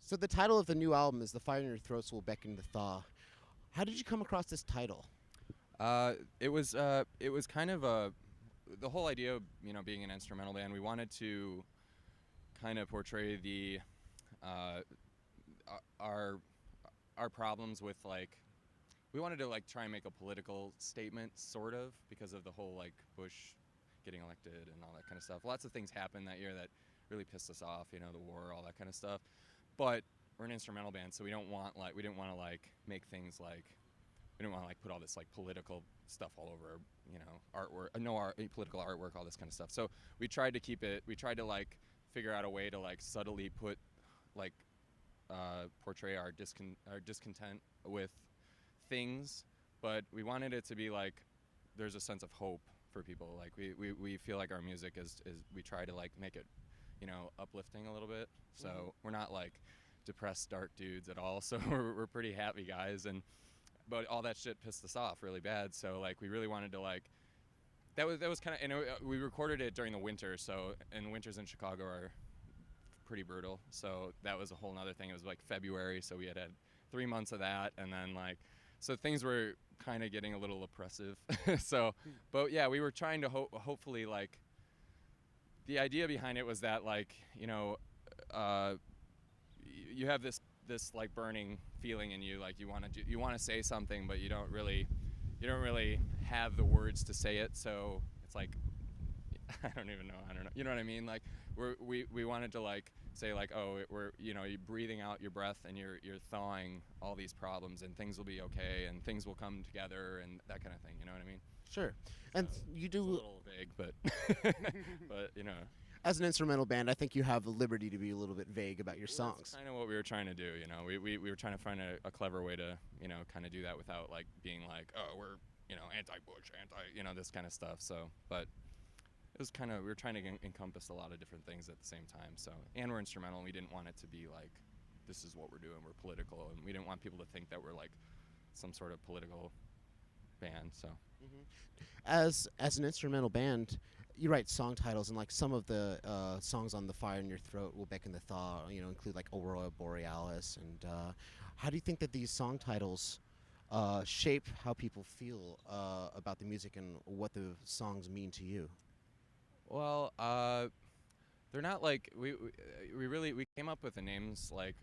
So the title of the new album is "The Fire in Your Throats Will Beckon to Thaw." How did you come across this title? It was kind of the whole idea of being an instrumental band. We wanted to kind of portray the uh, our our problems with like we wanted to like try and make a political statement sort of because of the whole like Bush getting elected and all that kind of stuff. Lots of things happened that year that really pissed us off, the war, all that kind of stuff. But we're an instrumental band, so we didn't want to like make things like we didn't want to like put all this like political stuff all over artwork, no art, political artwork, all this kind of stuff. So we tried to keep it. We tried to like figure out a way to like subtly put like portray our discontent with things, but we wanted it to be like there's a sense of hope for people. Like we feel like our music is we try to like make it uplifting a little bit. So we're not like depressed dark dudes at all. So we're pretty happy guys, and but all that shit pissed us off really bad. So like we really wanted to like that was kind of, we recorded it during the winter. So and winters in Chicago are pretty brutal. So that was a whole nother thing. It was like February, so we had 3 months of that, and then like so things were kind of getting a little oppressive. So, but yeah, we were trying to hopefully like the idea behind it was that like uh, you have this like burning feeling in you, like you want to say something, but you don't really have the words to say it. So it's like I don't know, you know what I mean? Like we wanted to like say like, oh, we're you're breathing out your breath and you're thawing all these problems, and things will be okay, and things will come together, and that kind of thing. You know what I mean? Sure. And So you it's a do, little vague, but but as an instrumental band, I think you have the liberty to be a little bit vague about your well, that's songs. kind of what we were trying to do. We were trying to find a clever way to kind of do that without like being like, oh, we're anti-Bush, this kind of stuff. So, but it was kind of we were trying to encompass a lot of different things at the same time. So, and we're instrumental, and we didn't want it to be like this is what we're doing. We're political, and we didn't want people to think that we're like some sort of political band. So, As an instrumental band, you write song titles, and like some of the songs on "The Fire in Your Throat Will Beckon the Thaw," include like "Aurora Borealis." And how do you think that these song titles shape how people feel about the music and what the songs mean to you? well, they're not like we came up with the names like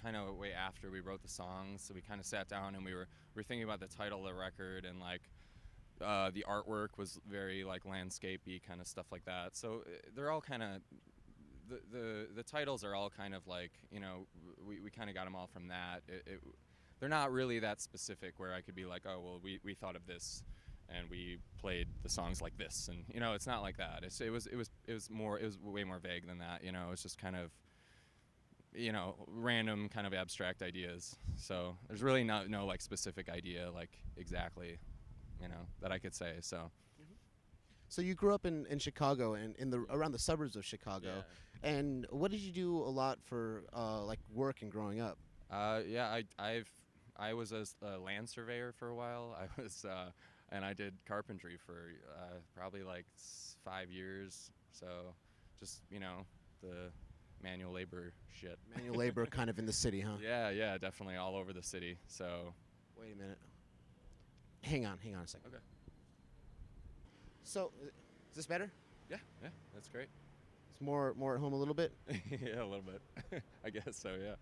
kind of way after we wrote the songs. So we kind of sat down and we were thinking about the title of the record, and like the artwork was very like landscapey kind of stuff like that. So they're all kind of the titles are all kind of like we kind of got them all from that. They're not really that specific where I could be like, oh well, we thought of this and we played the songs like this, and it's not like that. It was way more vague than that. It's just kind of random kind of abstract ideas. So there's really no like specific idea like exactly that I could say. So So you grew up in Chicago and in the around the suburbs of Chicago. And what did you do a lot for like work and growing up? yeah, I was a land surveyor for a while. I was and I did carpentry for probably like 5 years. So just the manual labor shit. Manual labor, kind of in the city, huh? Yeah, definitely all over the city. So Wait a minute. Hang on a second. okay. So, is this better? Yeah, that's great. It's more at home a little bit. Yeah, a little bit. I guess so. Yeah.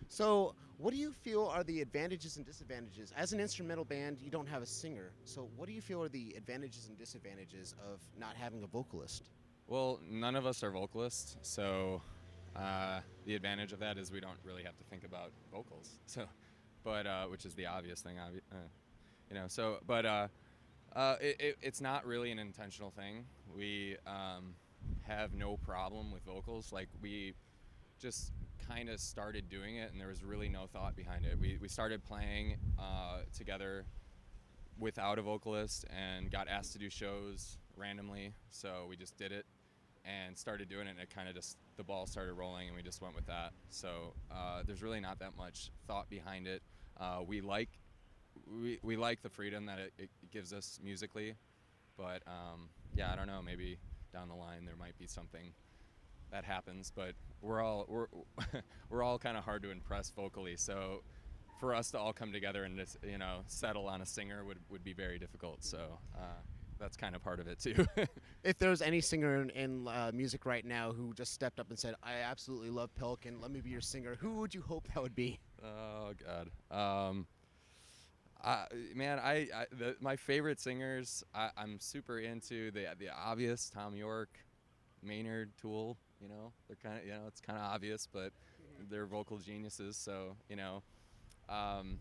So, what do you feel are the advantages and disadvantages? As an instrumental band, you don't have a singer. So, what do you feel are the advantages and disadvantages of not having a vocalist? Well, none of us are vocalists, so the advantage of that is we don't really have to think about vocals. So, but which is the obvious thing, So, but it's not really an intentional thing. We have no problem with vocals. Like we just kind of started doing it, and there was really no thought behind it. We started playing together without a vocalist and got asked to do shows randomly, so we just did it and started doing it, and it kind of just the ball started rolling, and we just went with that. So there's really not that much thought behind it. We like the freedom that it gives us musically, but yeah, I don't know, maybe down the line there might be something that happens. But we're we're all kind of hard to impress vocally, so for us to all come together and just, settle on a singer would be very difficult. So that's kind of part of it too. If there's any singer in music right now who just stepped up and said, "I absolutely love Pelican. Let me be your singer," who would you hope that would be? Oh God. Man, my favorite singers, I'm super into the obvious: Tom York, Maynard, Tool. They're kind of, it's kind of obvious, but they're vocal geniuses. So um,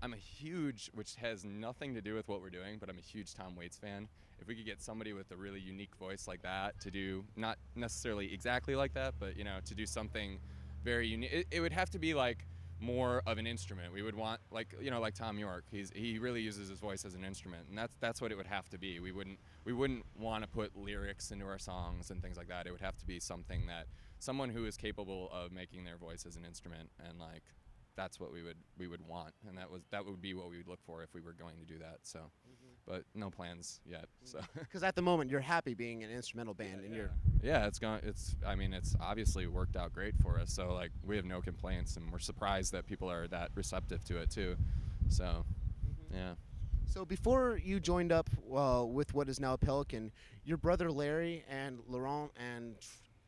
I'm a huge, which has nothing to do with what we're doing, but I'm a huge Tom Waits fan. If we could get somebody with a really unique voice like that to do, not necessarily exactly like that, but to do something very unique, it would have to be like more of an instrument. We would want like Tom York. He really uses his voice as an instrument, and that's what it would have to be. We wouldn't want to put lyrics into our songs and things like that. It would have to be something that someone who is capable of making their voice as an instrument, and like that's what we would want, and that would be what we would look for if we were going to do that. So, but no plans yet. So, Because at the moment you're happy being an instrumental band, and you're yeah, I mean, it's obviously worked out great for us. So like we have no complaints, and we're surprised that people are that receptive to it too. So, yeah. So before you joined up with what is now Pelican, your brother Larry and Laurent and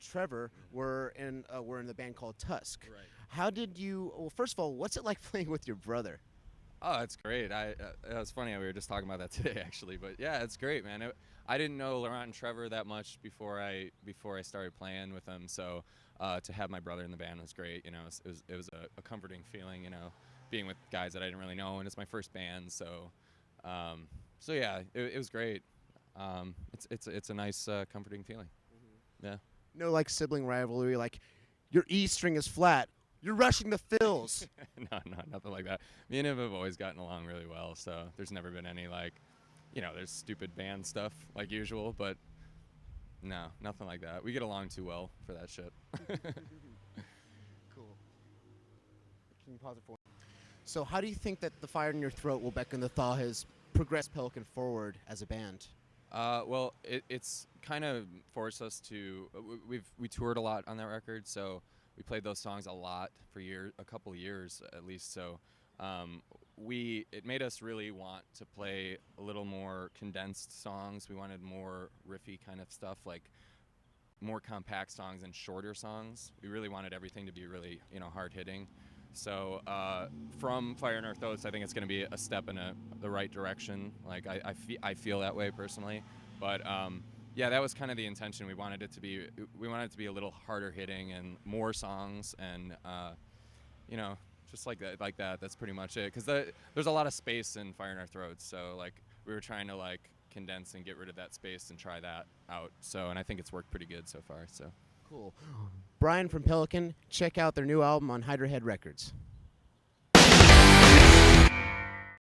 Trevor were in the band called Tusk. Right. How did you? Well, first of all, what's it like playing with your brother? Oh, it's great. It was funny. We were just talking about that today, actually. But yeah, it's great, man. I didn't know Laurent and Trevor that much before I started playing with them. So to have my brother in the band was great. It was a comforting feeling. Being with guys that I didn't really know, and it's my first band. So yeah, it was great. It's a nice comforting feeling. Yeah. No, like sibling rivalry, like your E string is flat. You're rushing the fills. No, nothing like that. Me and him have always gotten along really well, so there's never been any there's stupid band stuff like usual, but no, nothing like that. We get along too well for that shit. Cool. Can you pause it for? So, how do you think that the Fire in Your Throat, Will Beckon the Thaw, has progressed Pelican forward as a band? Well, it's kind of forced us to. We toured a lot on that record, so we played those songs a lot for a couple years at least. So it made us really want to play a little more condensed songs. We wanted more riffy kind of stuff, like more compact songs and shorter songs. We really wanted everything to be really hard hitting. So from Fire in Our Throats, I think it's going to be a step in the right direction. Like I feel that way personally, but yeah, that was kind of the intention. We wanted it to be a little harder hitting and more songs, and just like that. That's pretty much it. Because there's a lot of space in Fire in Our Throats, so like we were trying to like condense and get rid of that space and try that out. So, and I think it's worked pretty good so far. So Cool. Brian from Pelican, check out their new album on Hydra Head Records.